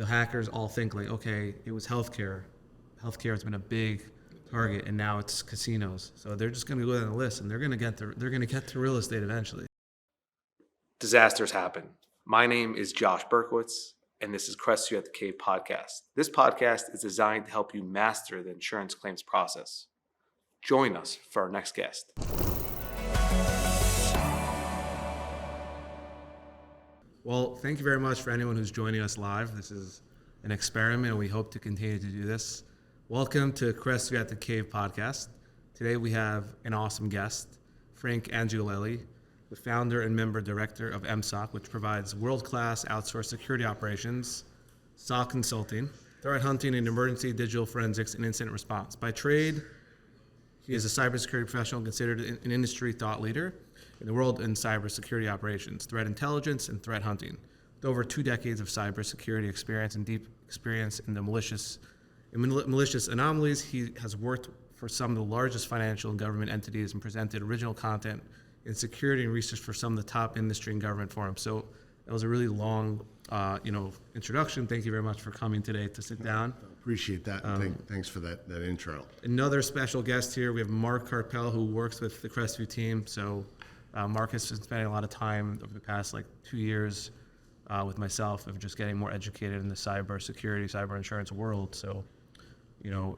hackers all think like, okay, it was healthcare. Healthcare has been a big target, and now it's casinos. So they're just going to go down the list, and they're going to get to real estate eventually. Disasters happen. My name is Josh Berkowitz, and this is Crestview the Cave podcast. This podcast is designed to help you master the insurance claims process. Join us for our next guest. Well, thank you very much for anyone who's joining us live. This is an experiment, and we hope to continue to do this. Welcome to Crestview the Cave podcast. Today we have an awesome guest, Frank Angiolelli, the founder and member director of mSOC, which provides world-class outsourced security operations, SOC Consulting, threat hunting and emergency digital forensics and incident response. By trade, he is a cybersecurity professional considered an industry thought leader in the world in cybersecurity operations, threat intelligence, and threat hunting. With over 2 decades of cybersecurity experience and deep experience in the malicious anomalies, he has worked for some of the largest financial and government entities and presented original content in security and research for some of the top industry and government forums. So that was a really long, introduction. Thank you very much for coming today to sit down. Appreciate that. Thanks for that intro. Another special guest here, we have Mark Carpel, who works with the Crestview team. So Mark has been spending a lot of time over the past 2 years with myself of just getting more educated in the cyber insurance world. So,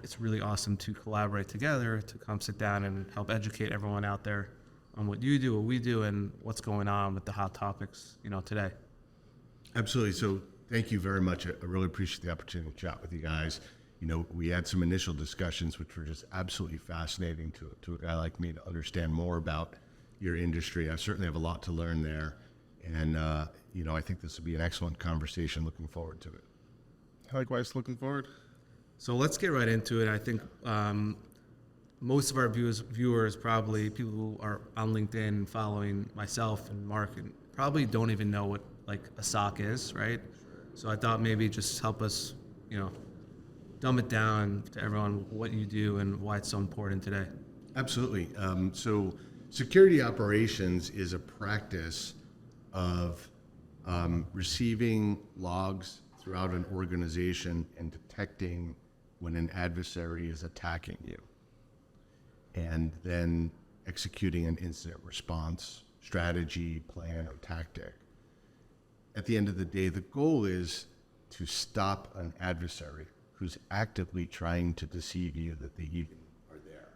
it's really awesome to collaborate together to come sit down and help educate everyone out there on what you do, what we do, and what's going on with the hot topics, today. Absolutely. So thank you very much. I really appreciate the opportunity to chat with you guys. We had some initial discussions which were just absolutely fascinating to a guy like me to understand more about your industry. I certainly have a lot to learn there. And, I think this will be an excellent conversation. Looking forward to it. Likewise, looking forward. So let's get right into it. I think most of our viewers, probably people who are on LinkedIn following myself and Mark, and probably don't even know what a SOC is, right? So I thought maybe just help us, dumb it down to everyone what you do and why it's so important today. Absolutely. So security operations is a practice of receiving logs throughout an organization and detecting when an adversary is attacking you, and then executing an incident response strategy, plan, or tactic. At the end of the day, the goal is to stop an adversary who's actively trying to deceive you that they even are there.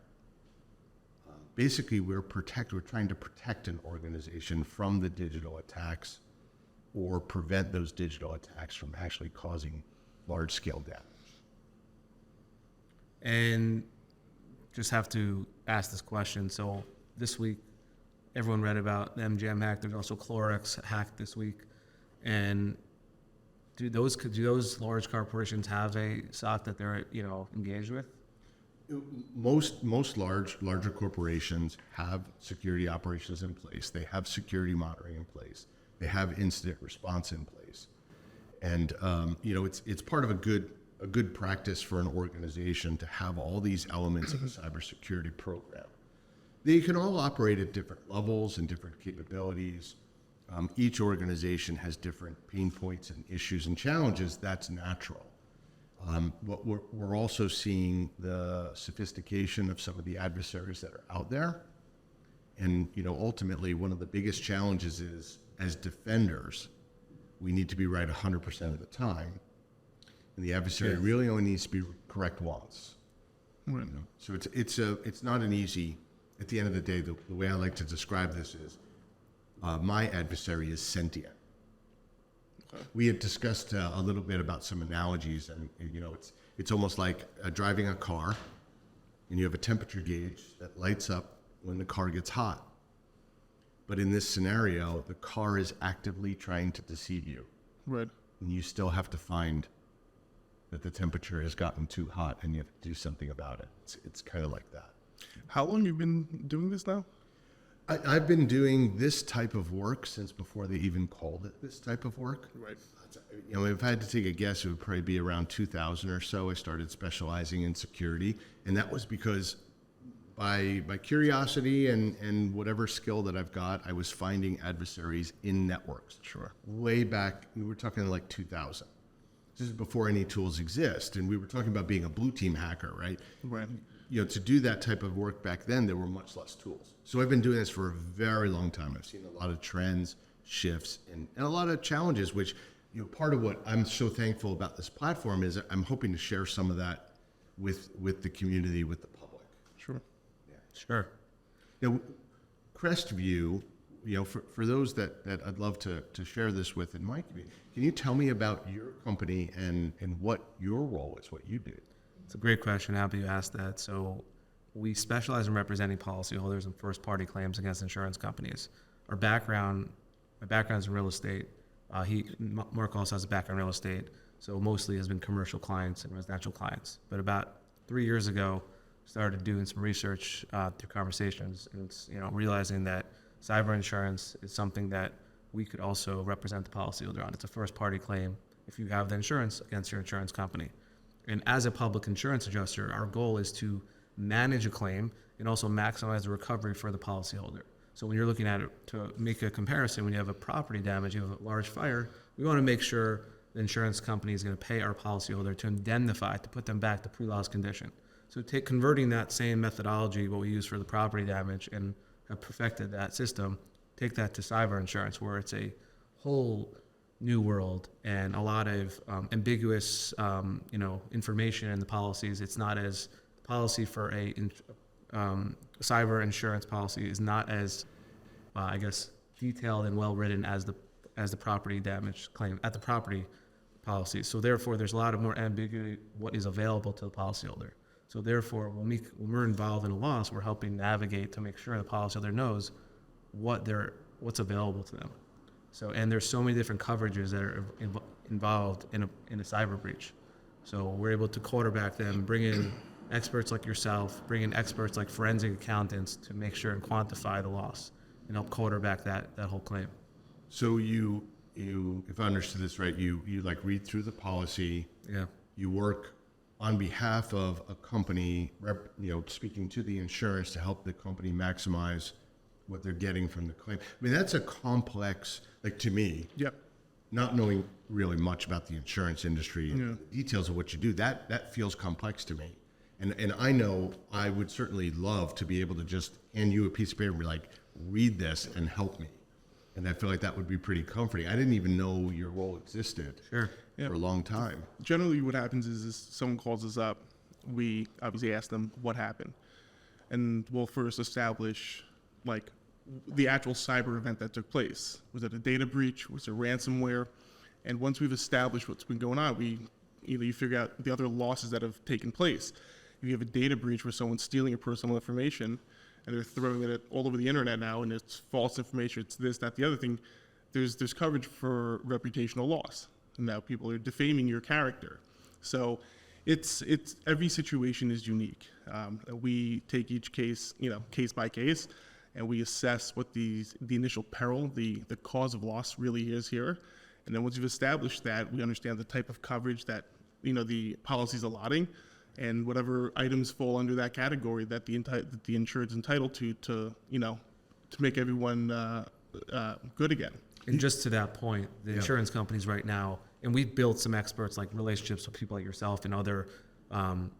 Basically, we're trying to protect an organization from the digital attacks or prevent those digital attacks from actually causing large-scale damage. And just have to ask this question. So this week, everyone read about the MGM hack. There's also Clorox hack this week. And do those large corporations have a SOC that they're engaged with? Most larger corporations have security operations in place. They have security monitoring in place. They have incident response in place, and it's part of a good practice for an organization to have all these elements of a cybersecurity program. They can all operate at different levels and different capabilities. Each organization has different pain points and issues and challenges. That's natural. But we're also seeing the sophistication of some of the adversaries that are out there. And, ultimately, one of the biggest challenges is, as defenders, we need to be right 100% of the time. And the adversary really only needs to be correct once. Right. So it's not an easy, at the end of the day, the way I like to describe this is, my adversary is sentient. Okay. We had discussed a little bit about some analogies, and it's almost like driving a car, and you have a temperature gauge that lights up when the car gets hot. But in this scenario, the car is actively trying to deceive you. Right. And you still have to find that the temperature has gotten too hot, and you have to do something about it. It's kind of like that. How long have you been doing this now? I've been doing this type of work since before they even called it this type of work. Right. If I had to take a guess, it would probably be around 2000 or so. I started specializing in security, and that was because by curiosity and whatever skill that I've got, I was finding adversaries in networks. Sure. Way back, we were talking like 2000. This is before any tools exist. And we were talking about being a blue team hacker, right? Right. To do that type of work back then, there were much less tools. So I've been doing this for a very long time. I've seen a lot of trends, shifts, and a lot of challenges, which, part of what I'm so thankful about this platform is I'm hoping to share some of that with the community, with the public. Sure. Sure. Now, Crestview, for those that I'd love to share this with in my community, can you tell me about your company and what your role is, what you do? It's a great question. Happy you asked that. So we specialize in representing policyholders and first-party claims against insurance companies. My background is in real estate. Mark also has a background in real estate, so mostly has been commercial clients and residential clients. But about 3 years ago, started doing some research through conversations, and realizing that cyber insurance is something that we could also represent the policyholder on. It's a first-party claim if you have the insurance against your insurance company. And as a public insurance adjuster, our goal is to manage a claim and also maximize the recovery for the policyholder. So when you're looking at it, to make a comparison, when you have a property damage, you have a large fire, we want to make sure the insurance company is going to pay our policyholder to indemnify, to put them back to pre-loss condition. So converting that same methodology, what we use for the property damage, and have perfected that system, take that to cyber insurance, where it's a whole new world and a lot of ambiguous, information in the policies. It's not as policy for a cyber insurance policy is not as, detailed and well written as the property damage claim at the property policy. So therefore, there's a lot of more ambiguity what is available to the policyholder. So therefore, when we're involved in a loss, we're helping navigate to make sure the policyholder knows what's available to them. So, and there's so many different coverages that are involved in a cyber breach. So we're able to quarterback them, bring in experts like yourself, bring in experts like forensic accountants to make sure and quantify the loss and help quarterback that whole claim. So you, if I understood this right, you read through the policy. Yeah. You work on behalf of a company, speaking to the insurance to help the company maximize what they're getting from the claim. I mean, that's a complex, to me, Yep. not knowing really much about the insurance industry and the details of what you do, that feels complex to me. And I know I would certainly love to be able to just hand you a piece of paper and be like, read this and help me. And I feel like that would be pretty comforting. I didn't even know your role existed Sure. for a long time. Generally, what happens is someone calls us up. We obviously ask them what happened. And we'll first establish, the actual cyber event that took place. Was it a data breach? Was it ransomware? And once we've established what's been going on, you figure out the other losses that have taken place. If you have a data breach where someone's stealing your personal information and they're throwing it all over the internet now, and it's false information, it's this, that, the other thing, there's coverage for reputational loss. And now people are defaming your character. So it's every situation is unique. We take each case, case by case, and we assess what the initial peril, the cause of loss really is here. And then once you've established that, we understand the type of coverage that, the policy's allotting, and whatever items fall under that category that the insured's entitled to make everyone good again. And just to that point, the insurance companies right now, and we've built some experts, like relationships with people like yourself and other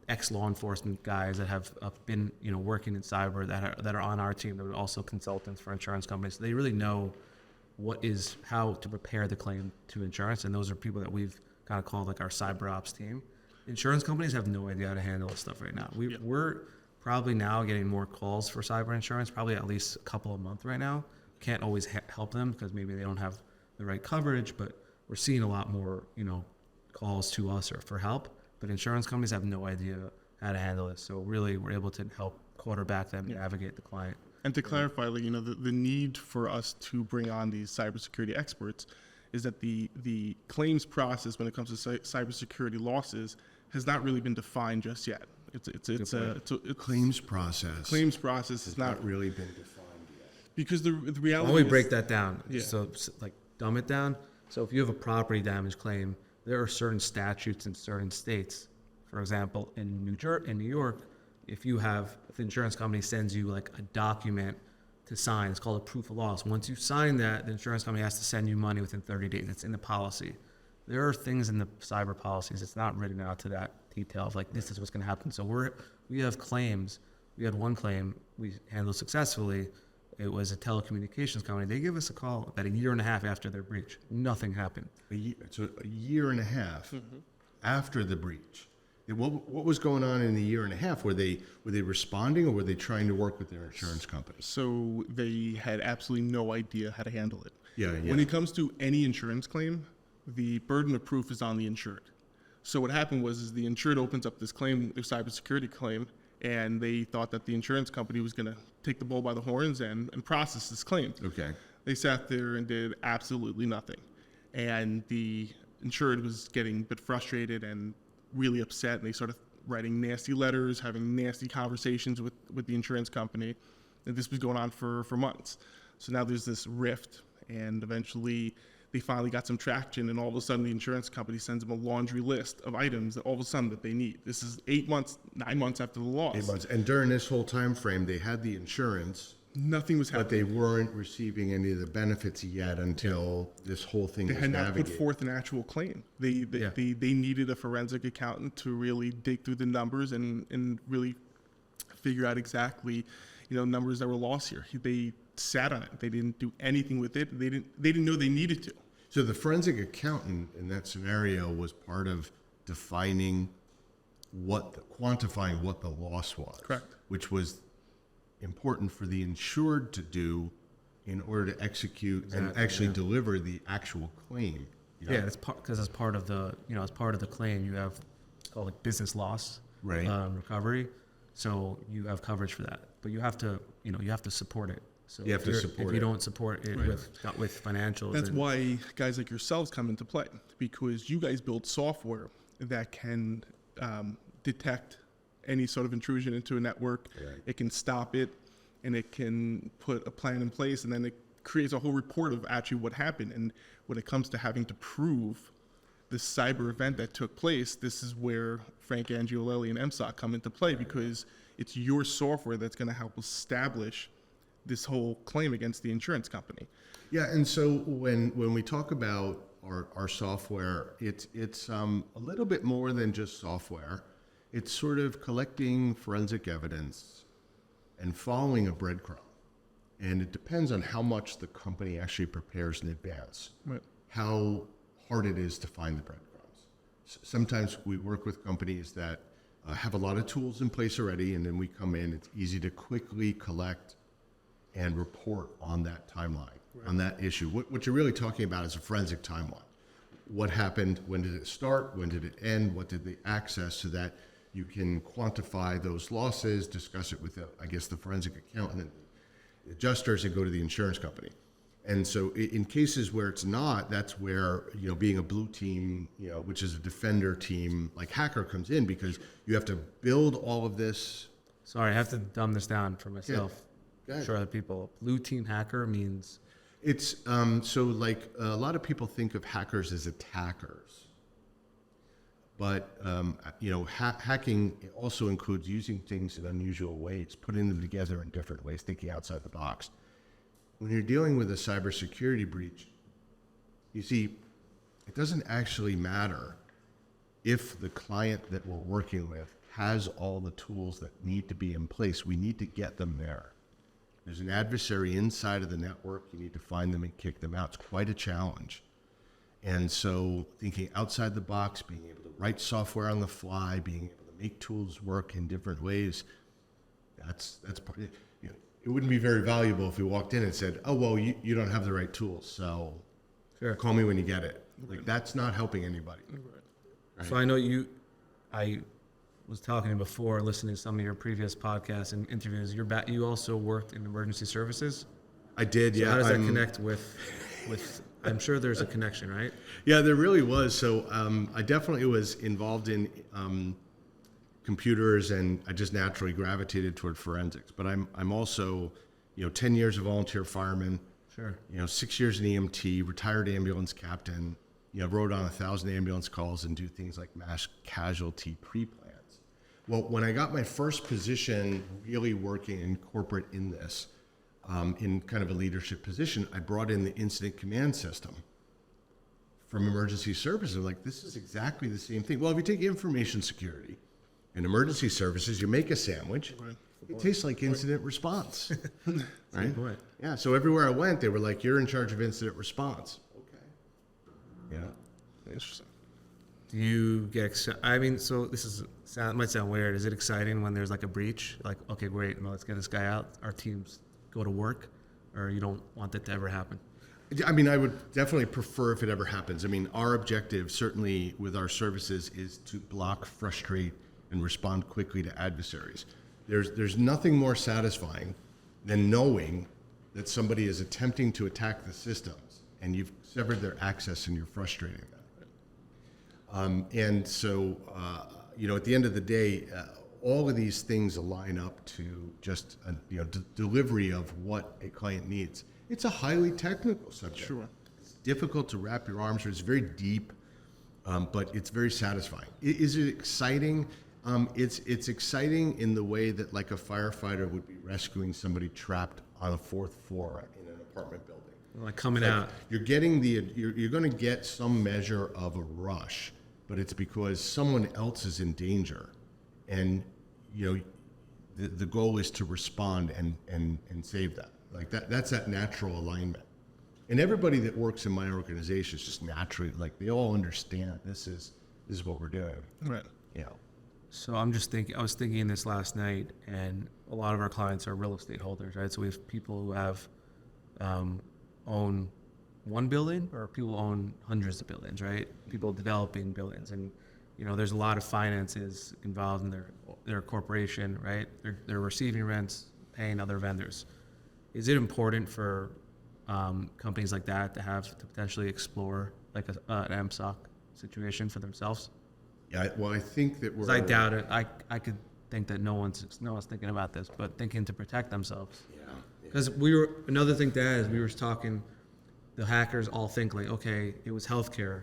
ex-law enforcement guys that have been, working in cyber that are on our team, that are also consultants for insurance companies. They really know how to prepare the claim to insurance, and those are people that we've kind of called like our cyber ops team. Insurance companies have no idea how to handle this stuff right now. We're probably now getting more calls for cyber insurance, probably at least a couple a month right now. Can't always help them because maybe they don't have the right coverage, but we're seeing a lot more, calls to us or for help. But insurance companies have no idea how to handle this. So really, we're able to help quarterback them, navigate the client. And to clarify, the need for us to bring on these cybersecurity experts is that the claims process when it comes to cybersecurity losses has not really been defined just yet. It's Claims process. Claims process has not really been defined yet. Because the reality. Why don't we is, break that down? Yeah. So dumb it down. So if you have a property damage claim, there are certain statutes in certain states. For example, in New York, if the insurance company sends you like a document to sign, it's called a proof of loss. Once you sign that, the insurance company has to send you money within 30 days. It's in the policy. there are things in the cyber policies. It's not written out to that detail of like, this is what's going to happen. So we have claims. We had one claim we handled successfully. It was a telecommunications company. They gave us a call about a year and a half after their breach. Nothing happened. So a year and a half after the breach. And what was going on in the year and a half? Were they responding, or were they trying to work with their insurance company? So they had absolutely no idea how to handle it. Yeah. When it comes to any insurance claim, the burden of proof is on the insured. So what happened was the insured opens up this claim, their cybersecurity claim, and they thought that the insurance company was going to take the bull by the horns and process this claim. Okay. They sat there and did absolutely nothing. And the insured was getting a bit frustrated and really upset, and they started writing nasty letters, having nasty conversations with the insurance company. And this was going on for months. So now there's this rift, and eventually they finally got some traction, and all of a sudden the insurance company sends them a laundry list of items that all of a sudden that they need. This is 9 months after the loss. 8 months. And during this whole time frame, they had the insurance, Nothing was but happening. they weren't receiving any of the benefits yet until this whole thing They was had not put navigated. forth an actual claim. They needed a forensic accountant to really dig through the numbers and really figure out exactly, numbers that were lost here. They sat on it. They didn't do anything with it. They didn't know they needed to. So the forensic accountant in that scenario was part of defining quantifying what the loss was. Correct. Which was important for the insured to do in order to execute and Exactly, actually yeah. deliver the actual claim. Yeah, it's because as part of the as part of the claim, you have it's called like business loss Right. recovery. So you have coverage for that, but you have to support it. So You have if to you're- support if you it. don't support it Right. with financials. That's and- why guys like yourselves come into play, because you guys build software that can detect any sort of intrusion into a network. Right. It can stop it, and it can put a plan in place, and then it creates a whole report of actually what happened. And when it comes to having to prove this cyber event that took place, this is where Frank Angiolelli and mSOC come into play, because it's your software that's going to help establish this whole claim against the insurance company. Yeah, and so when we talk about our software, it's a little bit more than just software. It's sort of collecting forensic evidence and following a breadcrumb. And it depends on how much the company actually prepares in advance, Right. how hard it is to find the breadcrumbs. Sometimes we work with companies that have a lot of tools in place already, and then we come in, it's easy to quickly collect and report on that timeline, on that issue. What you're really talking about is a forensic timeline. What happened? When did it start? When did it end? What did they access, so that you can quantify those losses, discuss it with, the forensic accountant, adjusters, and go to the insurance company. And so in cases where it's not, that's where, being a blue team, which is a defender team, like hacker, comes in, because you have to build all of this. Sorry, I have to dumb this down for myself. Go ahead. For other people, blue team hacker means It's so like a lot of people think of hackers as attackers, but hacking also includes using things in unusual ways, putting them together in different ways, thinking outside the box. When you're dealing with a cybersecurity breach, you see, it doesn't actually matter if the client that we're working with has all the tools that need to be in place. We need to get them there. There's an adversary inside of the network. You need to find them and kick them out. It's quite a challenge. And so thinking outside the box, being able to write software on the fly, being able to make tools work in different ways, that's part of it. It wouldn't be very valuable if we walked in and said, oh, well, you don't have the right tools, so sure. call me when you get it. Like, that's not helping anybody. Right. So I know I was talking before, listening to some of your previous podcasts and interviews. You also worked in emergency services. I did, So yeah. how does that connect with? I'm sure there's a connection, right? Yeah, there really was. So I definitely was involved in computers, and I just naturally gravitated toward forensics. But I'm also, 10 years of volunteer fireman. Sure. 6 years in EMT, retired ambulance captain. Wrote on 1,000 ambulance calls and do things like mass casualty pre-plans. Well, when I got my first position, really working in corporate in this, in kind of a leadership position, I brought in the incident command system from emergency services. Like, this is exactly the same thing. Well, if you take information security and emergency services, you make a sandwich. Right. It tastes like incident response, right? Right. Yeah. So everywhere I went, they were like, "You're in charge of incident response." Okay. Yeah. Interesting. Do you get excited? I mean, so might sound weird. Is it exciting when there's like a breach? Like, okay, great, well, let's get this guy out. Our teams go to work, or you don't want that to ever happen? I mean, I would definitely prefer if it ever happens. I mean, our objective, certainly with our services, is to block, frustrate, and respond quickly to adversaries. There's nothing more satisfying than knowing that somebody is attempting to attack the systems and you've severed their access and you're frustrating them. And so, at the end of the day, all of these things align up to just delivery of what a client needs. It's a highly technical subject. Sure. It's difficult to wrap your arms around. It's very deep, but it's very satisfying. Is it exciting? It's exciting in the way that, like, a firefighter would be rescuing somebody trapped on a 4th floor in an apartment building. Like coming out. You're getting you're going to get some measure of a rush, but it's because someone else is in danger, and the goal is to respond and save that. Like that's that natural alignment. And everybody that works in my organization is just naturally, like, they all understand this is what we're doing. Right. So I was thinking this last night, and a lot of our clients are real estate holders, right? So we have people who have own one building, or people who own hundreds of buildings, right? People developing buildings, and there's a lot of finances involved in their corporation, right? They're receiving rents, paying other vendors. Is it important for companies like that to potentially explore like an mSOC situation for themselves? Yeah. Well, I think that Because I doubt it. I could think that no one's thinking about this, but thinking to protect themselves. Yeah. Because another thing to add is we were talking, the hackers all think like, okay, it was healthcare.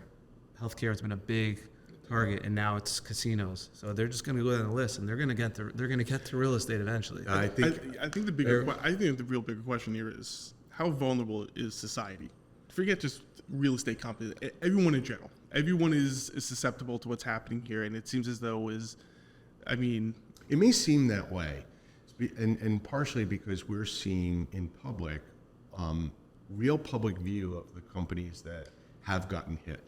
Healthcare has been a big target, and now it's casinos. So they're just going to go down the list, and they're going to get to real estate eventually. I think the real bigger question here is, how vulnerable is society? Forget just real estate companies. Everyone in general. Everyone is susceptible to what's happening here, and it seems as though it may seem that way, and partially because we're seeing in public, real public view of the companies that have gotten hit.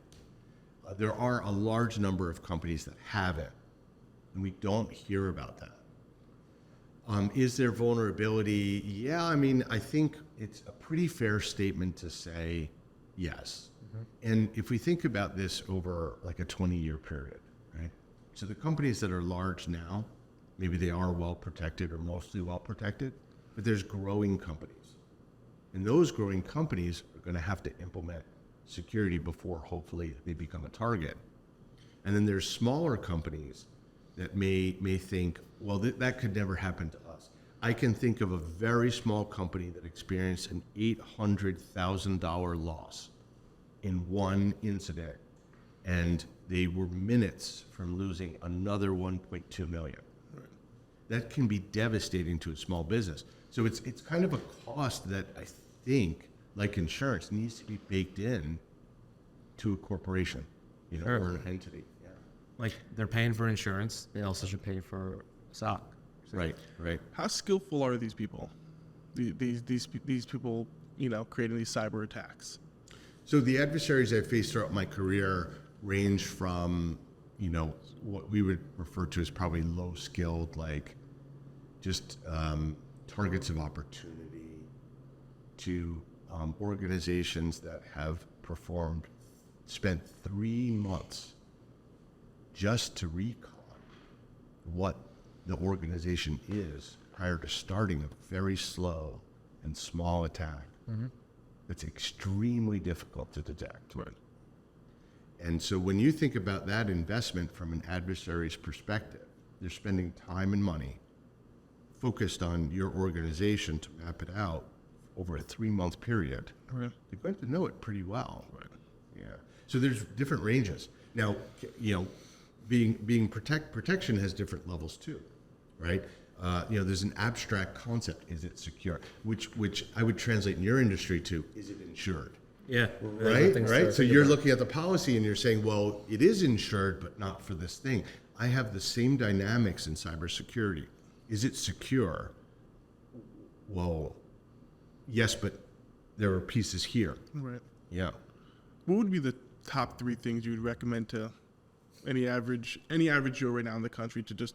There are a large number of companies that haven't, and we don't hear about that. Is there vulnerability? Yeah, I think it's a pretty fair statement to say yes. Mm-hmm. And if we think about this over like a 20-year period, right? So the companies that are large now, maybe they are well protected or mostly well protected, but there's growing companies. And those growing companies are going to have to implement security before hopefully they become a target. And then there's smaller companies that may think, well, that could never happen to us. I can think of a very small company that experienced an $800,000 loss in one incident, and they were minutes from losing another 1.2 million. Right. That can be devastating to a small business. So it's kind of a cost that I think, like insurance, needs to be baked in to a corporation, Sure. or an entity. Yeah. Like they're paying for insurance, they also should pay for SOC. Right. how skillful are these people? These people, creating these cyber attacks. So the adversaries I've faced throughout my career range from, what we would refer to as probably low-skilled, like just targets of opportunity, to organizations that have spent 3 months just to recon what the organization is prior to starting a very slow and small attack. Mm-hmm. That's extremely difficult to detect. Right. And so when you think about that investment from an adversary's perspective, they're spending time and money focused on your organization to map it out over a 3-month period. Right. They're going to know it pretty well. Right. Yeah. So there's different ranges. Now, protection has different levels too, right? There's an abstract concept. Is it secure? Which I would translate in your industry to, is it insured? Yeah. Right. So you're looking at the policy and you're saying, well, it is insured, but not for this thing. I have the same dynamics in cybersecurity. Is it secure? Well, yes, but there are pieces here. Right. Yeah. What would be the top 3 things you would recommend to any average Joe right now in the country to just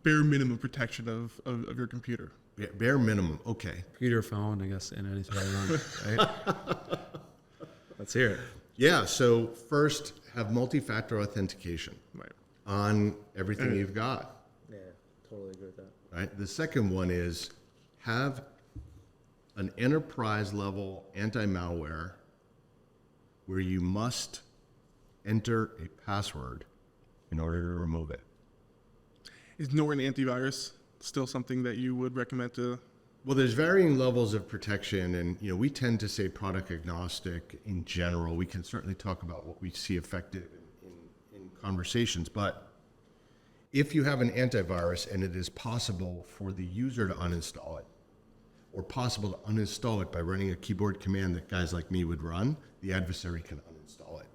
bare minimum protection of your computer? Bare minimum. Okay. Computer, phone, I guess, and anything right? Let's hear it. Yeah. So first, have multi-factor authentication Right. on everything you've got. Yeah, totally agree with that. Right. The second one is have an enterprise level anti-malware where you must enter a password in order to remove it. Is Norton antivirus still something that you would recommend to? Well, there's varying levels of protection, and we tend to say product agnostic in general. We can certainly talk about what we see effective in conversations, but if you have an antivirus and it is possible for the user to uninstall it, or possible to uninstall it by running a keyboard command that guys like me would run, the adversary can uninstall it.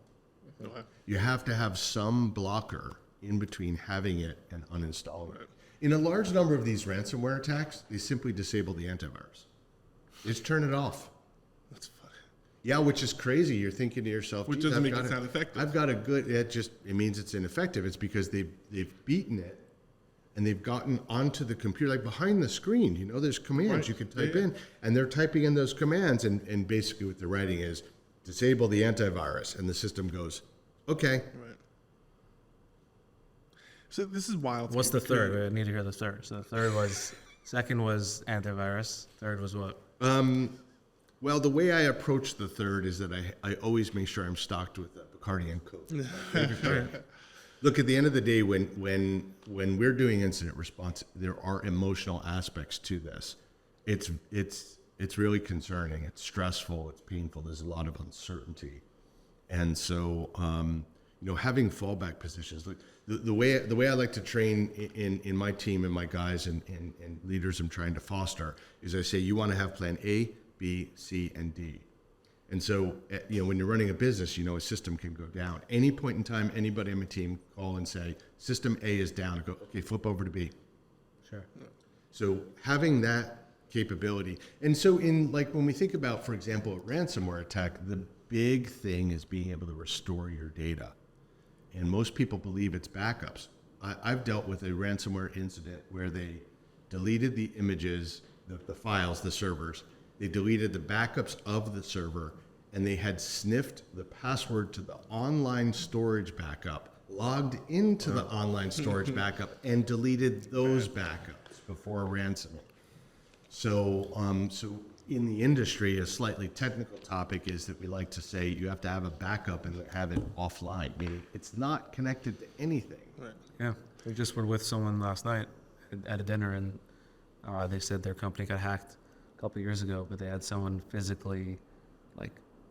Okay. You have to have some blocker in between having it and uninstalling it. In a large number of these ransomware attacks, they simply disable the antivirus. They just turn it off. That's fun. Yeah, which is crazy. You're thinking to yourself, Which "Geez, doesn't I've make it got sound effective." I've got a good, it means it's ineffective. It's because they've beaten it and they've gotten onto the computer, like behind the screen, there's commands Right. you can type in, and they're typing in those commands, and basically what they're writing is disable the antivirus, and the system goes, okay. Right. So this is wild. What's the third? I need to hear the third. So the second was antivirus. Third was what? Well, the way I approach the third is that I always make sure I'm stocked with Bacardi and Coke. Look, at the end of the day, when we're doing incident response, there are emotional aspects to this. It's really concerning. It's stressful. It's painful. There's a lot of uncertainty, and so having fallback positions. Look, the way I like to train in my team and my guys and leaders I'm trying to foster is I say you want to have plan A, B, C, and D. And so, when you're running a business, a system can go down. Any point in time, anybody on my team call and say, system A is down. I go, okay, flip over to B. Sure. So having that capability. And so when we think about, for example, a ransomware attack, the big thing is being able to restore your data. And most people believe it's backups. I've dealt with a ransomware incident where they deleted the images, the files, the servers. They deleted the backups of the server, and they had sniffed the password to the online storage backup, logged into the online storage backup, and deleted those backups before ransoming. So in the industry, a slightly technical topic is that we like to say you have to have a backup and have it offline, meaning it's not connected to anything. Right. Yeah, we just were with someone last night at a dinner, and they said their company got hacked a couple of years ago, but they had someone physically,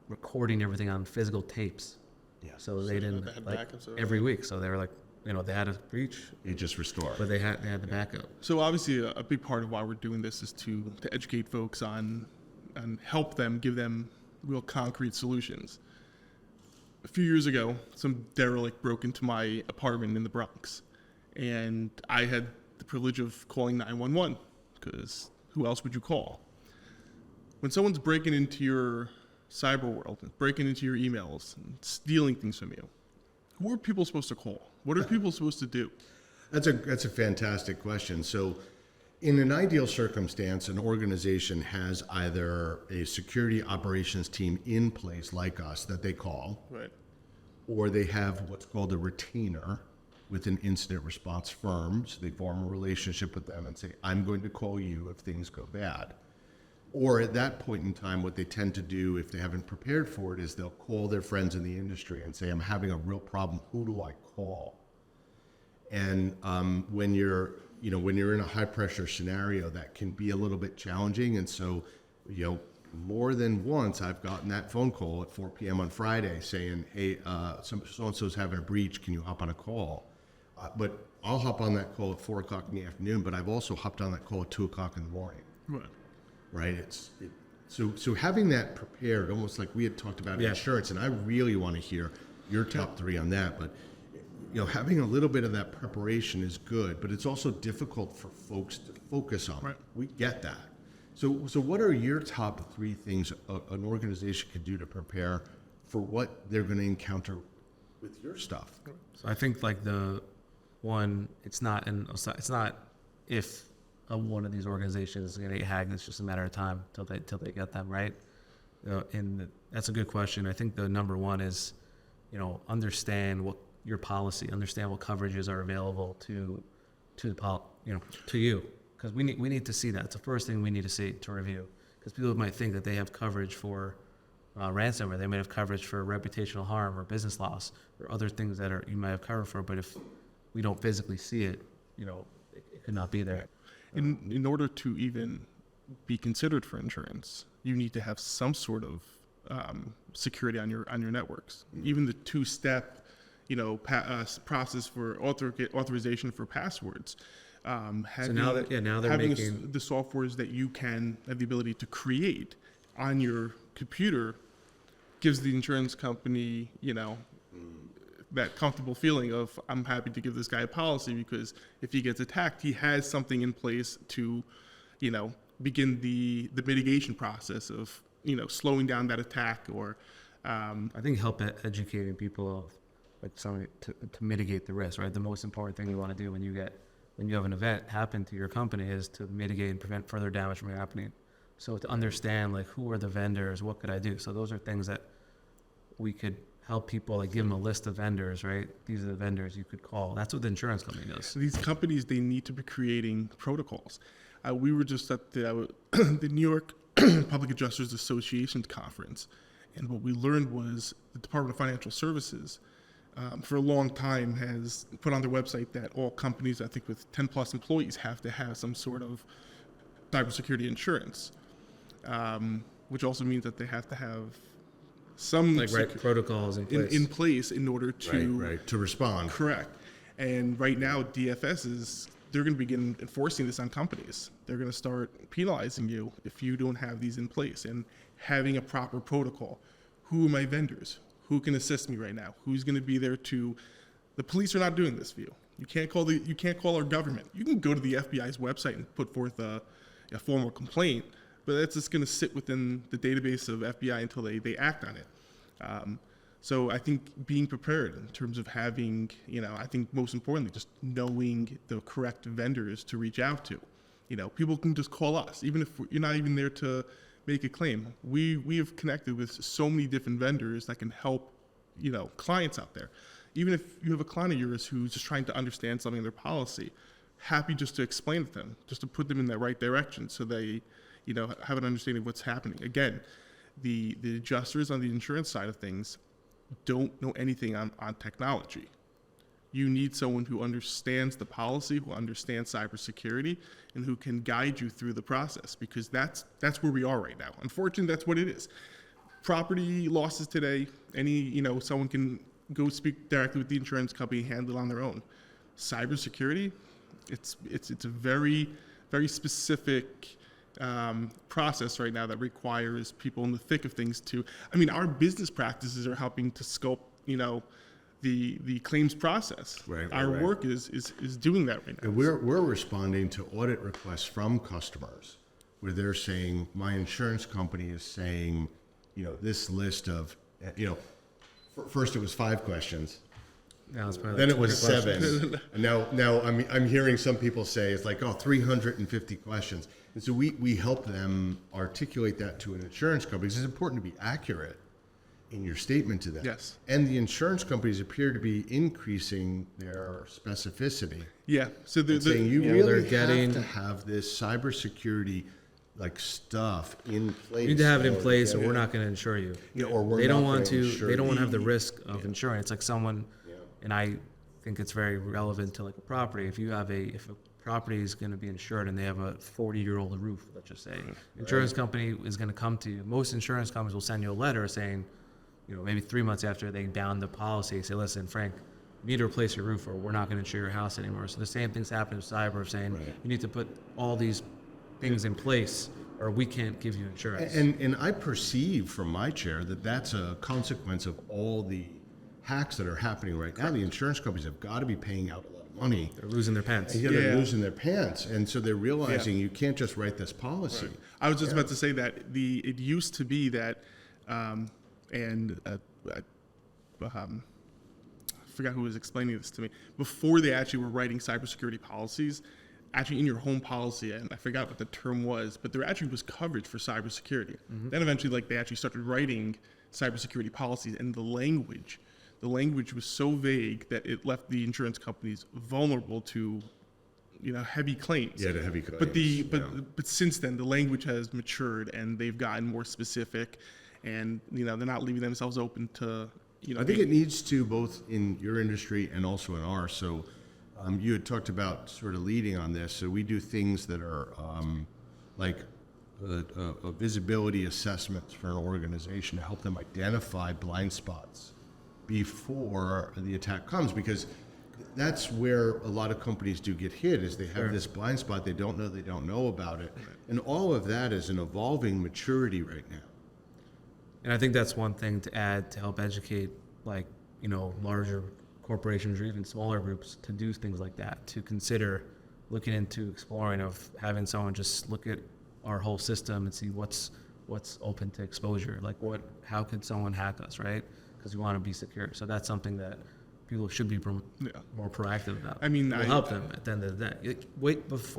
recording everything on physical tapes. Yeah. So they didn't they had backups of every week. So they were they had a breach, You just restore. but they had the backup. So obviously, a big part of why we're doing this is to educate folks on and help them, give them real concrete solutions. A few years ago, some derelict broke into my apartment in the Bronx, and I had the privilege of calling 911 because who else would you call? When someone's breaking into your cyber world, breaking into your emails, and stealing things from you, who are people supposed to call? What are people supposed to do? That's a fantastic question. So in an ideal circumstance, an organization has either a security operations team in place like us that they call, Right. or they have what's called a retainer with an incident response firm. So they form a relationship with them and say, I'm going to call you if things go bad. Or at that point in time, what they tend to do if they haven't prepared for it is they'll call their friends in the industry and say, I'm having a real problem. Who do I call? And when you're in a high pressure scenario, that can be a little bit challenging. And so, more than once, I've gotten that phone call at 4 p.m. on Friday saying, hey, so-and-so's having a breach. Can you hop on a call? But I'll hop on that call at 4 o'clock in the afternoon, but I've also hopped on that call at 2 o'clock in the morning. Right. Right? So having that prepared, almost like we had talked about Yeah. insurance, and I really want to hear your top three on that. But having a little bit of that preparation is good, but it's also difficult for folks to focus on. Right. We get that. So what are your top three things an organization could do to prepare for what they're going to encounter with your stuff? So I think like the one, it's not if one of these organizations is going to get hacked. It's just a matter of time till they get them right. That's a good question. I think the number one is, understand what your policy, understand what coverages are available to you, because we need to see that. It's the first thing we need to see to review, because people might think that they have coverage for ransomware. They might have coverage for reputational harm or business loss or other things that you might have covered for. But if we don't physically see it, it could not be there. In order to even be considered for insurance, you need to have some sort of security on your networks. Even the two-step, process for authorization for passwords. So now they're having making the softwares that you can have the ability to create on your computer gives the insurance company, that comfortable feeling of, I'm happy to give this guy a policy because if he gets attacked, he has something in place to, begin the mitigation process of, slowing down that attack or. I think help educating people to mitigate the risk, right? The most important thing you want to do when you have an event happen to your company is to mitigate and prevent further damage from happening. So to understand, like, who are the vendors, what could I do? So those are things that we could help people, like give them a list of vendors, right? These are the vendors you could call. That's what the insurance company does. So these companies, they need to be creating protocols. We were just at the New York Public Adjusters Association conference, and what we learned was the Department of Financial Services for a long time has put on their website that all companies, I think with 10 plus employees, have to have some sort of cybersecurity insurance, which also means that they have to have some protocols in place in order to to respond. Correct. And right now, DFS they're going to begin enforcing this on companies. They're going to start penalizing you if you don't have these in place and having a proper protocol. Who are my vendors? Who can assist me right now? Who's going to be there to? The police are not doing this for you. You can't call our government. You can go to the FBI's website and put forth a formal complaint, but that's just going to sit within the database of FBI until they act on it. So I think being prepared in terms of having, I think most importantly, just knowing the correct vendors to reach out to. People can just call us, even if you're not even there to make a claim. We have connected with so many different vendors that can help, clients out there. Even if you have a client of yours who's just trying to understand something in their policy, happy just to explain it to them, just to put them in that right direction so they, have an understanding of what's happening. Again, the adjusters on the insurance side of things don't know anything on technology. You need someone who understands the policy, who understands cybersecurity, and who can guide you through the process, because that's where we are right now. Unfortunately, that's what it is. Property losses today, someone can go speak directly with the insurance company, handle it on their own. Cybersecurity, it's a very, very specific process right now that requires people in the thick of things our business practices are helping to scope, the claims process. Our work is doing that right now. And we're responding to audit requests from customers where they're saying, my insurance company is saying, this list of, first it was 5 questions. Now it's probably Then like it was 200 7. questions. And now I'm hearing some people say it's like, 350 questions. And so we help them articulate that to an insurance company, because it's important to be accurate in your statement to them. Yes. And the insurance companies appear to be increasing their specificity. Yeah. So Saying you Yeah, really they're getting- have to have this cybersecurity stuff in place. You need to have it in place, or we're not going to insure you. Or we're They don't not want gonna to. insure They don't want to have the you. risk of insurance. It's like someone, and I think it's very relevant to like a property. If a property is going to be insured and they have a 40-year-old roof, let's just say, insurance company is going to come to you. Most insurance companies will send you a letter saying, maybe 3 months after they down the policy, say, listen, Frank, you need to replace your roof, or we're not going to insure your house anymore. So the same things happen with cyber, of saying you need to put all these things in place or we can't give you insurance. And I perceive from my chair that that's a consequence of all the hacks that are happening right now. The insurance companies have got to be paying out a lot of money. They're losing their pants. And they're losing their pants, and so they're realizing Yeah. you can't just write this policy. Right. I was just about to say that it used to be that, I forgot who was explaining this to me, before they actually were writing cybersecurity policies, actually in your home policy, and I forgot what the term was, but there actually was coverage for cybersecurity. Then eventually, like, they actually started writing cybersecurity policies, and the language was so vague that it left the insurance companies vulnerable to, heavy claims. Yeah, the heavy claims. But since then, the language has matured and they've gotten more specific, and they're not leaving themselves open to. I think it needs to, both in your industry and also in ours. So you had talked about sort of leading on this. So we do things that are like visibility assessments for an organization to help them identify blind spots before the attack comes, because that's where a lot of companies do get hit, is they have this blind spot, they don't know about it. And all of that is an evolving maturity right now. And I think that's one thing to add to help educate, larger corporations or even smaller groups to do things like that, to consider looking into exploring of having someone just look at our whole system and see what's open to exposure. Like how could someone hack us, right? Because we want to be secure. So that's something that people should be more proactive about. I mean, It'll help them at the end of the day.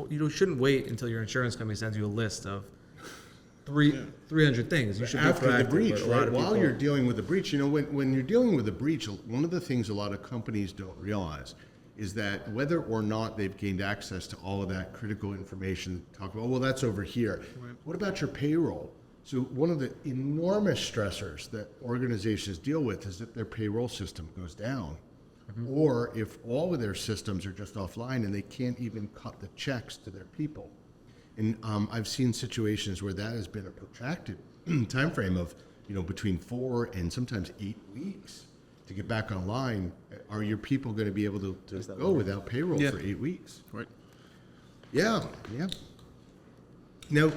You shouldn't wait until your insurance company sends you a list of 300 things. You should be After proactive. the breach, but a lot right? of While people- you're dealing with the breach, when you're dealing with a breach, one of the things a lot of companies don't realize is that whether or not they've gained access to all of that critical information, talk about, well, that's over here. Right. What about your payroll? So one of the enormous stressors that organizations deal with is that their payroll system goes down. Or if all of their systems are just offline and they can't even cut the checks to their people. And I've seen situations where that has been a protracted time frame of, between 4 and sometimes 8 weeks to get back online. Are your people going to be able to go without payroll for 8 weeks? Right. Yeah. Now,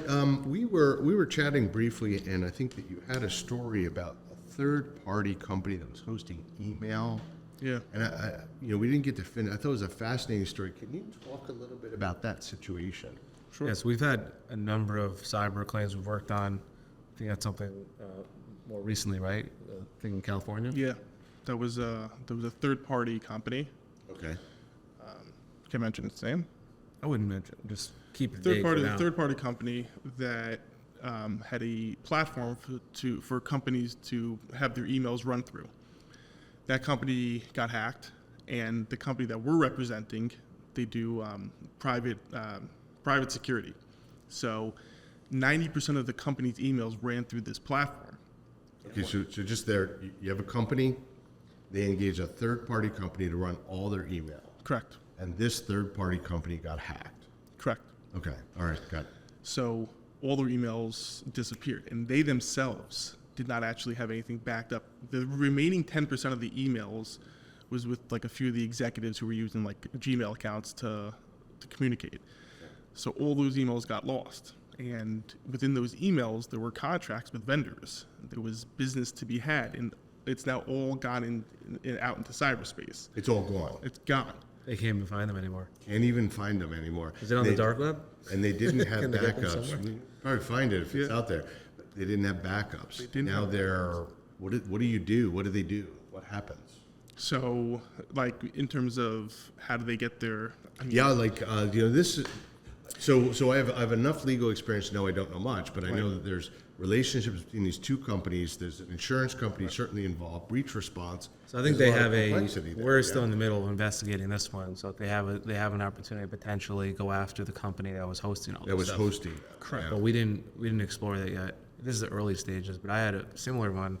we were chatting briefly, and I think that you had a story about a third-party company that was hosting email. Yeah. And we didn't get to finish. I thought it was a fascinating story. Can you talk a little bit about that situation? Sure. Yes, we've had a number of cyber claims we've worked on. I think that's something more recently, right? I think in California. Yeah. There was a third-party company. Okay. Can I mention its name? I wouldn't mention. Just keep it vague for now. Third-party company that had a platform for companies to have their emails run through. That company got hacked, and the company that we're representing, they do private security. So 90% of the company's emails ran through this platform. Okay, so just there, you have a company, they engage a third-party company to run all their email, Correct. and this third-party company got hacked. Correct. Okay, all right, got it. So all their emails disappeared, and they themselves did not actually have anything backed up. The remaining 10% of the emails was with like a few of the executives who were using like Gmail accounts to communicate. So all those emails got lost. And within those emails, there were contracts with vendors. There was business to be had, and it's now all gone out into cyberspace. It's all gone. It's gone. They can't even find them anymore. Can't even find them anymore. Is it on the dark web? And they didn't have Can they get them backups. somewhere? You can probably find it if it's out there. But they didn't have backups. didn't Now have they're, what do you do? What do they do? What happens? So, like, in terms of how do they get their... Yeah, like, this is, so I have enough legal experience to know I don't know much, but I know that there's relationships between these two companies. There's an insurance company certainly involved, breach response. So I think There's they lot of have complexity there, we're yeah. still in the middle of investigating this one. So they have an opportunity to potentially go after the company that was hosting all That this was stuff. hosting. Correct. But we didn't explore that yet. This is the early stages, but I had a similar one.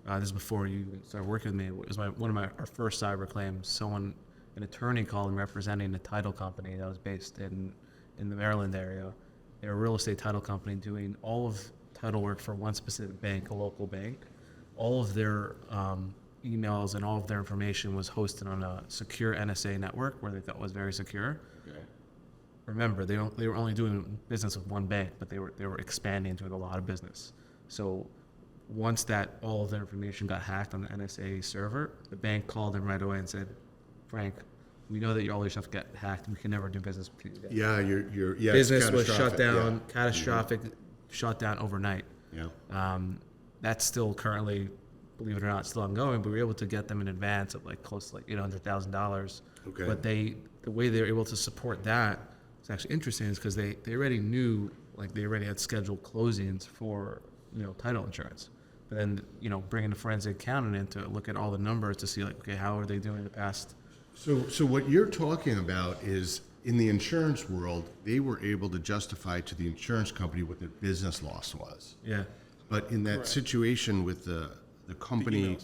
This is before you started working with me. It was one of our first cyber claims. An attorney called and representing a title company that was based in the Maryland area. They're a real estate title company doing all of title work for one specific bank, a local bank. All of their emails and all of their information was hosted on a secure NSA network where they thought was very secure. Okay. remember they were only doing business with one bank, but they were expanding into a lot of business. So once that all of their information got hacked on the NSA server, the bank called them right away and said, Frank, we know that all your stuff got hacked. We can never do business with you again. Yeah, it's Business was shut catastrophic. down, catastrophic, shut down overnight. Yeah. That's still currently, believe it or not, still ongoing, but we were able to get them in advance of like close to like $800,000. Okay. But the way they were able to support that is actually interesting is because they already knew, like they already had scheduled closings for, title insurance. But then, bringing a forensic accountant in to look at all the numbers to see like, okay, how are they doing in the past? So what you're talking about is in the insurance world, they were able to justify to the insurance company what their business loss was. Yeah. But in that Correct. situation with the company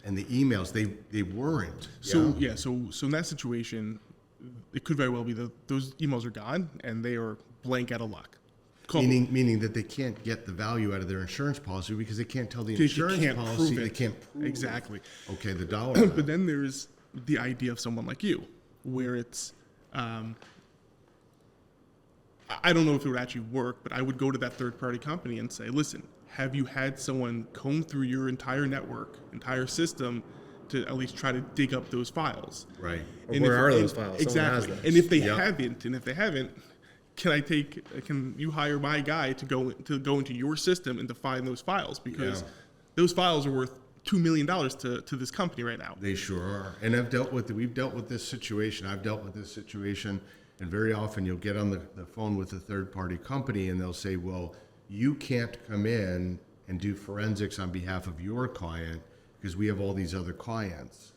and the emails, they weren't. So so in that situation, it could very well be that those emails are gone and they are blank out of luck. Meaning that they can't get the value out of their insurance policy because they can't tell the insurance can't policy prove they it. can't prove Exactly. it. Okay, the dollar. But then there's the idea of someone like you, where it's, I don't know if it would actually work, but I would go to that third-party company and say, listen, have you had someone comb through your entire network, entire system, to at least try to dig up those files? Right. Or where are those files? Someone has Exactly. those. And if they Yep. haven't, can you hire my guy to go into your system and to find those files? Because Yeah. those files are worth $2 million to this company right now. They sure are. And we've dealt with this situation. I've dealt with this situation. And very often you'll get on the phone with a third party company and they'll say, well, you can't come in and do forensics on behalf of your client because we have all these other clients.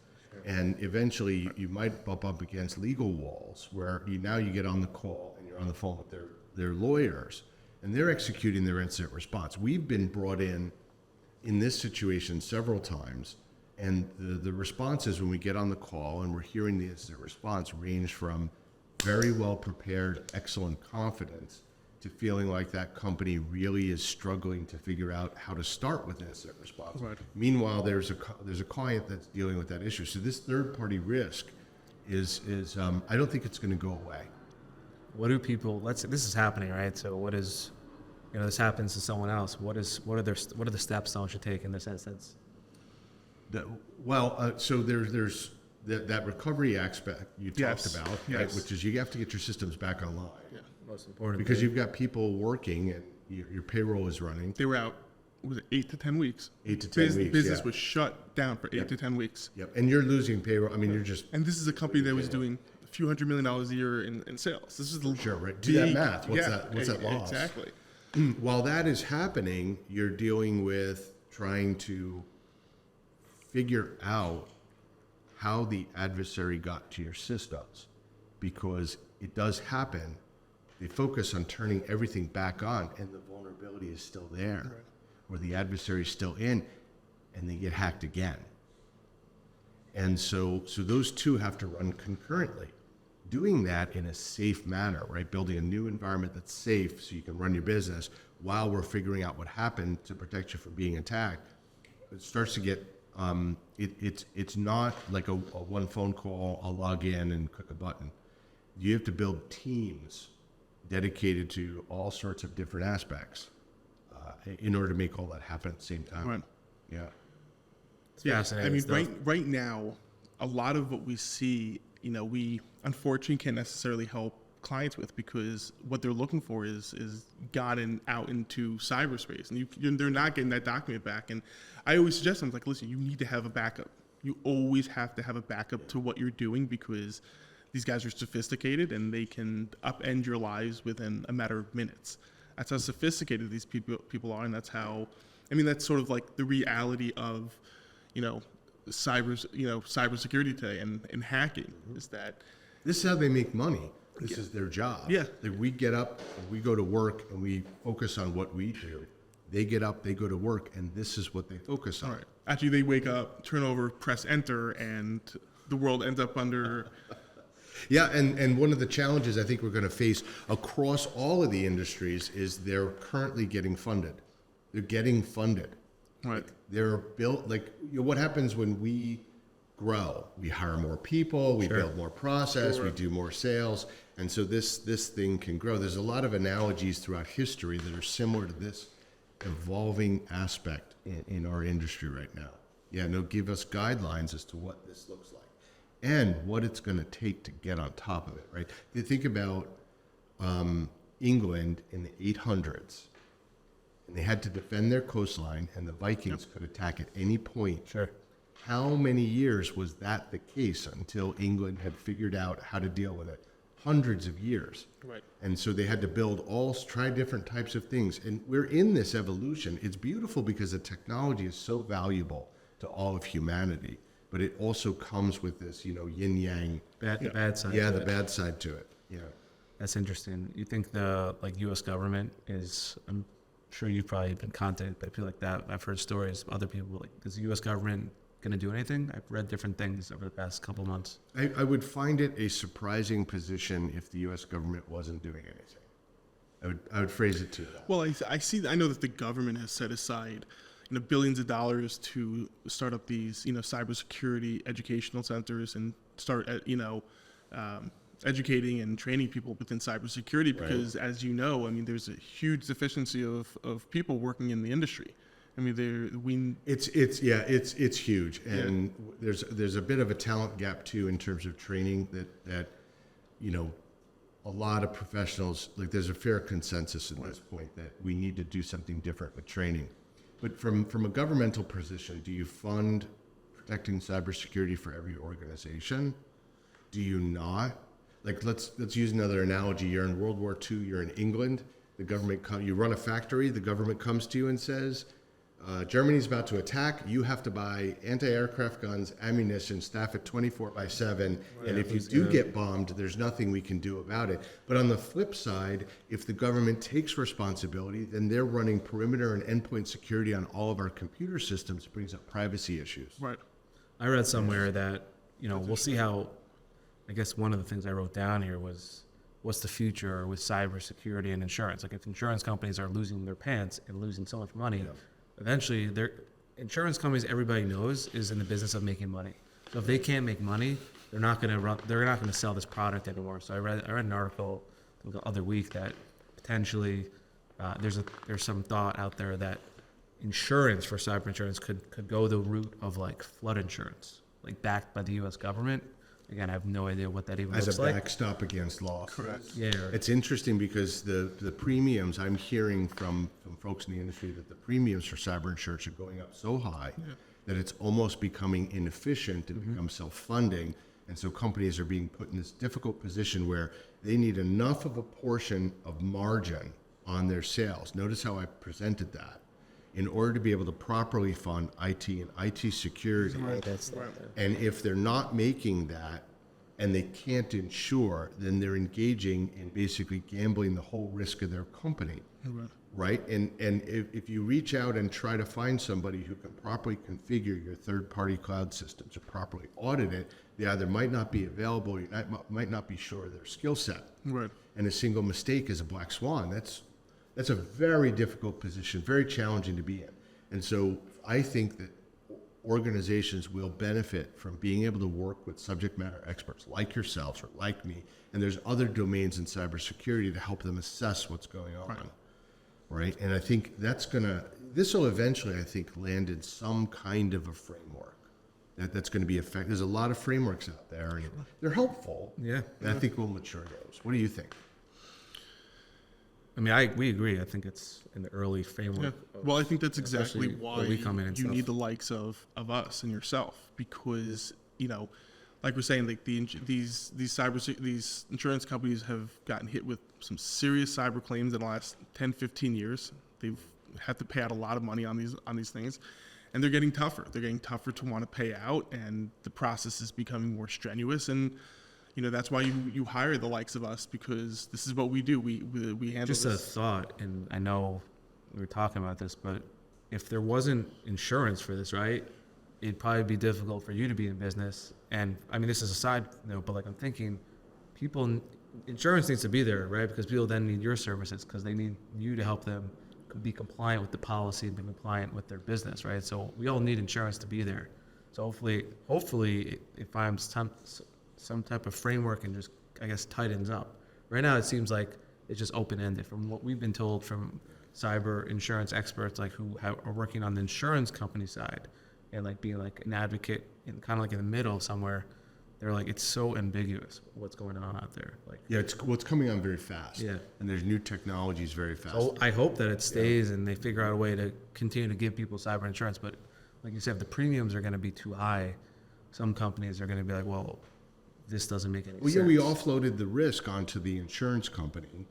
And eventually you might bump up against legal walls where you get on the call and you're on the phone with their lawyers and they're executing their incident response. We've been brought in this situation several times, and the responses when we get on the call and we're hearing the incident response range from very well prepared, excellent confidence to feeling like that company really is struggling to figure out how to start with incident response. Right. Meanwhile, there's a client that's dealing with that issue. So this third party risk is I don't think it's going to go away. What do people? This is happening, right? So what is, this happens to someone else. What are the steps someone should take in this instance? So there's that recovery aspect you talked Yes. about, right? Yes. Which is you have to get your systems back online. Yeah. Most important. Because you've got people working and your payroll is running. They were out, was it 8 to 10 weeks? 8 to 10 weeks, Business yeah. was shut down for 8 to 10 weeks. Yep, and you're losing payroll. I mean, you're just And this is a company that was doing a few $100 million a year in sales. This is the sure, right? Do that math. What's that loss? Exactly. While that is happening, you're dealing with trying to figure out how the adversary got to your systems, because it does happen. They focus on turning everything back on, and the vulnerability is still there, or the adversary is still in, and they get hacked again. And so those two have to run concurrently. Doing that in a safe manner, right? Building a new environment that's safe so you can run your business while we're figuring out what happened to protect you from being attacked. It starts to get, it's not like a one phone call, I'll log in and click a button. You have to build teams dedicated to all sorts of different aspects in order to make all that happen at the same time. Right. Yeah. Yeah, fascinating I mean, stuff. right now, a lot of what we see, we unfortunately can't necessarily help clients with, because what they're looking for is gotten out into cyberspace, and they're not getting that document back. And I always suggest them, like, listen, you need to have a backup. You always have to have a backup to what you're doing, because these guys are sophisticated and they can upend your lives within a matter of minutes. That's how sophisticated these people are, and that's how, that's sort of like the reality of, cybersecurity today and hacking, is that This is how they make money. This is their job. Yeah. Like, we get up, and we go to work, and we focus on what we do. They get up, they go to work, and this is what they focus on. all right. Actually, they wake up, turn over, press enter, and the world ends up under. Yeah, and one of the challenges I think we're going to face across all of the industries is they're currently getting funded. They're getting funded. Right. They're built, what happens when we grow. We hire more people, we build more process, we do more sales. And so this thing can grow. There's a lot of analogies throughout history that are similar to this evolving aspect in our industry right now. Yeah, no, give us guidelines as to what this looks like and what it's going to take to get on top of it, right? You think about England in the 800s, and they had to defend their coastline, and the Vikings could attack at any point. Sure. How many years was that the case until England had figured out how to deal with it? Hundreds of years. Right. And so they had to try different types of things. And we're in this evolution. It's beautiful because the technology is so valuable to all of humanity, but it also comes with this, yin yang. The bad side. Yeah, to the it. bad side to it. Yeah. That's interesting. You think the U.S. government is? I'm sure you've probably been contacted by people like that. I've heard stories of other people like, is the U.S. government going to do anything? I've read different things over the past couple of months. I would find it a surprising position if the U.S. government wasn't doing anything. I would phrase it to that. Well, I know that the government has set aside, billions of dollars to start up these, cybersecurity educational centers and start, educating and training people within cybersecurity because, as you know, there's a huge deficiency of people working in the industry. It's huge, and there's a bit of a talent gap too in terms of training that a lot of professionals, like, there's a fair consensus at this point that we need to do something different with training. But from a governmental position, do you fund protecting cybersecurity for every organization? Do you not? Like, let's use another analogy. You're in World War II. You're in England. The government you run a factory. The government comes to you and says, Germany's about to attack. You have to buy anti-aircraft guns, ammunition, staff it 24/7. And if you do get bombed, there's nothing we can do about it. But on the flip side, if the government takes responsibility, then they're running perimeter and endpoint security on all of our computer systems. It brings up privacy issues. Right. I read somewhere that, we'll see how, I guess one of the things I wrote down here was, what's the future with cybersecurity and insurance? Like, if insurance companies are losing their pants and losing so much money, eventually insurance companies, everybody knows, is in the business of making money. So if they can't make money, they're not going to sell this product anymore. So I read an article the other week that potentially there's some thought out there that insurance for cyber insurance could go the route of like flood insurance, like backed by the U.S. government. Again, I have no idea what that even As looks a like. backstop against loss. Correct. Yeah. It's interesting because the premiums, I'm hearing from folks in the industry that the premiums for cyber insurance are going up so high that it's almost becoming inefficient and become self-funding. And so companies are being put in this difficult position where they need enough of a portion of margin on their sales. Notice how I presented that. In order to be able to properly fund IT and IT security. And if they're not making that and they can't insure, then they're engaging in basically gambling the whole risk of their company. Right? And if you reach out and try to find somebody who can properly configure your third-party cloud systems or properly audit it, they either might not be available, you might not be sure of their skill set. Right. And a single mistake is a black swan. That's a very difficult position, very challenging to be in. And so I think that organizations will benefit from being able to work with subject matter experts like yourselves or like me, and there's other domains in cybersecurity to help them assess what's going on. Right? And I think this will eventually, I think, land in some kind of a framework that's going to be effective. There's a lot of frameworks out there, and they're helpful. Yeah. And I think we'll mature those. What do you think? I mean, we agree. I think it's in the early framework. Well, I think that's exactly especially why where we come in and you stuff. need the likes of us and yourself, because like we're saying, like these insurance companies have gotten hit with some serious cyber claims in the last 10, 15 years. They've had to pay out a lot of money on these things, and they're getting tougher. They're getting tougher to want to pay out, and the process is becoming more strenuous. And that's why you hire the likes of us, because this is what we do. We handle Just this. a thought, and I know we were talking about this, but if there wasn't insurance for this, right, it'd probably be difficult for you to be in business. And I mean, this is a side note, but like I'm thinking, insurance needs to be there, right? Because people then need your services because they need you to help them be compliant with the policy and be compliant with their business, right? So we all need insurance to be there. So hopefully it finds some type of framework and just, I guess, tightens up. Right now it seems like it's just open-ended. From what we've been told from cyber insurance experts, like are working on the insurance company side and like being like an advocate and kind of like in the middle somewhere, they're like, it's so ambiguous what's going on out there. Like, Yeah, it's coming on very fast. Yeah. And there's new technologies very fast. so I hope that it stays and they figure out a way to continue to give people cyber insurance. But like you said, if the premiums are going to be too high, some companies are going to be like, well, this doesn't make any sense. Yeah, we offloaded the risk onto the insurance company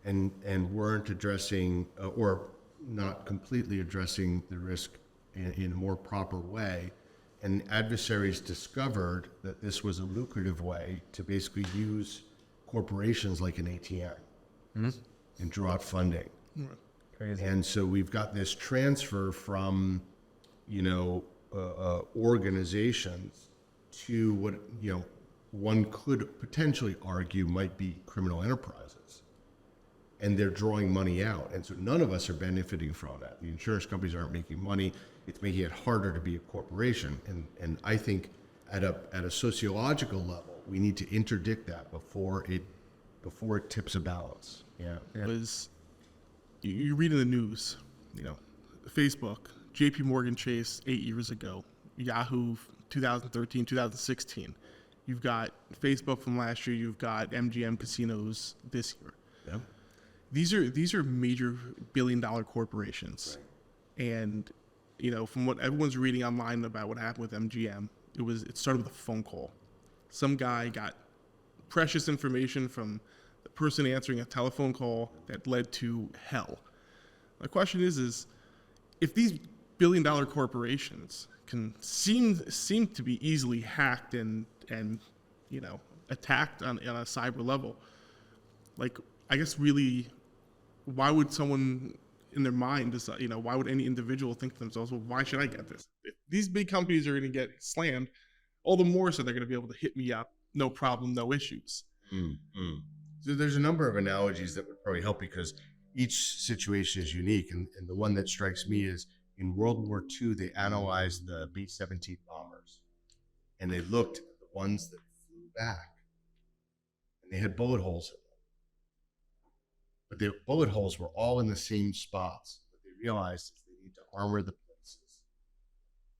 and weren't addressing or not completely addressing the risk in a more proper way. And adversaries discovered that this was a lucrative way to basically use corporations like an ATM and draw out funding. Crazy. And so we've got this transfer from, organizations to what, one could potentially argue might be criminal enterprises. And they're drawing money out. And so none of us are benefiting from that. The insurance companies aren't making money. It's making it harder to be a corporation. And I think at a sociological level, we need to interdict that before it tips a balance. Yeah. Was you read in the news, Facebook, JP Morgan Chase 8 years ago, Yahoo 2013, 2016. You've got Facebook from last year, you've got MGM casinos this year. Yeah. These are major billion-dollar corporations. Right. And from what everyone's reading online about what happened with MGM, it started with a phone call. Some guy got precious information from the person answering a telephone call that led to hell. My question is if these billion-dollar corporations can seem to be easily hacked and attacked on a cyber level, like, I guess really, why would someone in their mind decide, why would any individual think to themselves, well, why should I get this? If these big companies are going to get slammed, all the more so they're going to be able to hit me up, no problem, no issues. So there's a number of analogies that would probably help because each situation is unique. And the one that strikes me is in World War II, they analyzed the B-17 bombers and they looked at the ones that flew back and they had bullet holes in them. But the bullet holes were all in the same spots. What they realized is they need to armor the places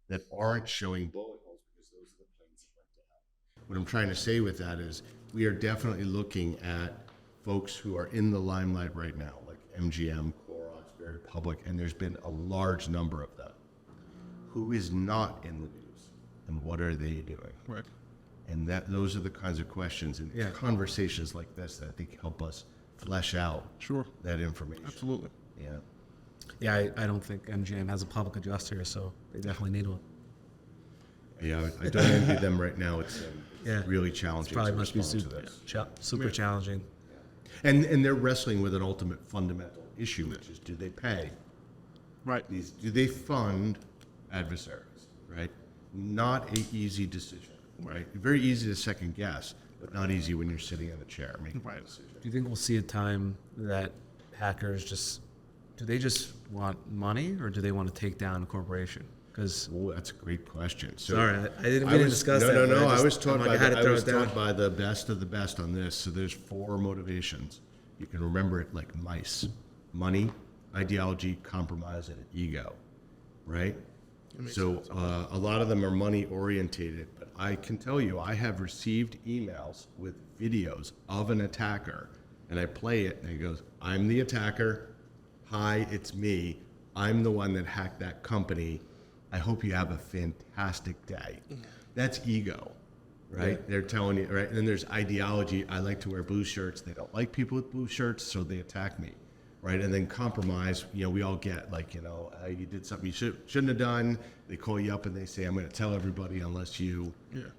that aren't showing bullet holes because those are the planes that went down. What I'm trying to say with that is we are definitely looking at folks who are in the limelight right now, like MGM, Clorox, very public, and there's been a large number of them. Who is not in the news, and what are they doing? Right. And those are the kinds of questions and conversations like this that I think help us flesh out that information. Absolutely. Yeah. Yeah, I don't think MGM has a public adjuster, so they definitely need one. Yeah, I don't envy them right now. It's really challenging. Probably to must be respond to this. super challenging. And they're wrestling with an ultimate fundamental issue, which is, do they pay? Right. Do they fund adversaries? Right. Not an easy decision. Right. Very easy to second guess, but not easy when you're sitting in the chair making a decision. Do you think we'll see a time that hackers do they just want money or do they want to take down a corporation? Because that's a great question. So sorry, I didn't mean to discuss that. No. I was taught by by the best of the best on this. So there's 4 motivations. You can remember it like mice: money, ideology, compromise, and ego. Right. So a lot of them are money orientated. But I can tell you, I have received emails with videos of an attacker, and I play it, and it goes, "I'm the attacker. Hi, it's me. I'm the one that hacked that company. I hope you have a fantastic day." That's ego, right? Yeah. They're telling you, right? And then there's ideology. I like to wear blue shirts. They don't like people with blue shirts, so they attack me, right? And then compromise, we all get like, you did something you shouldn't have done. They call you up and they say, "I'm going to tell everybody unless you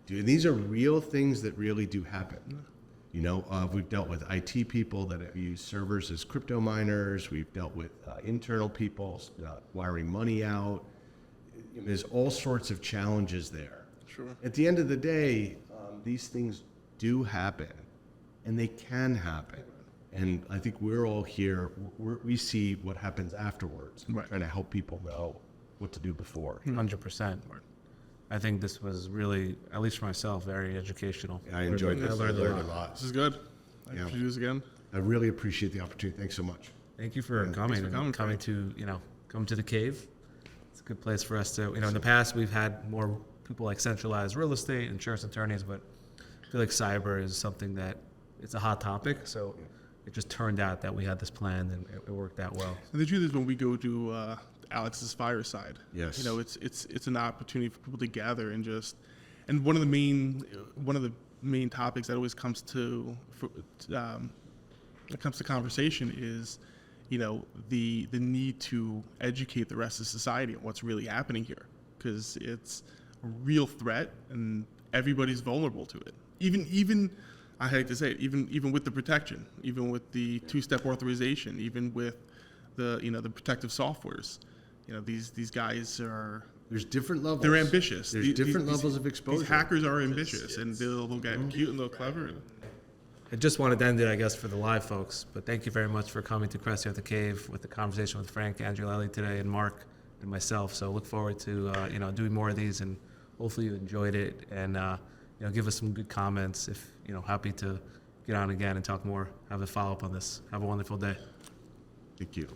do." And these are real things that really do happen. We've dealt with IT people that have used servers as crypto miners. We've dealt with internal people wiring money out. There's all sorts of challenges there. Sure. At the end of the day, these things do happen, and they can happen. And I think we're all here. We see what happens afterwards, trying to help people know what to do before. 100%. I think this was really, at least for myself, very educational. I enjoyed this. I learned a lot. This is good. I Yeah. should do this again. I really appreciate the opportunity. Thanks so much. Thank you for coming for coming, coming to, come to the cave. It's a good place for us to, in the past we've had more people like centralized real estate, insurance attorneys, but I feel like cyber is something that it's a hot topic. So it just turned out that we had this plan and it worked out well. And the truth is, when we go to Alex's fireside, Yes. it's an opportunity for people to gather and one of the main topics that always comes to conversation is, the need to educate the rest of society on what's really happening here, because it's a real threat and everybody's vulnerable to it. Even I hate to say it, even with the protection, even with the two-step authorization, even with the protective softwares, these guys are. There's different levels. They're ambitious. There's different levels of exposure. These hackers are ambitious, and they'll get cute and they'll clever. I just wanted to end it, I guess, for the live folks, but thank you very much for coming to Crestview the Cave with the conversation with Frank Angiolelli today and Mark and myself. So look forward to, doing more of these, and hopefully you enjoyed it, and, give us some good comments if, happy to get on again and talk more, have a follow-up on this. Have a wonderful day. Thank you.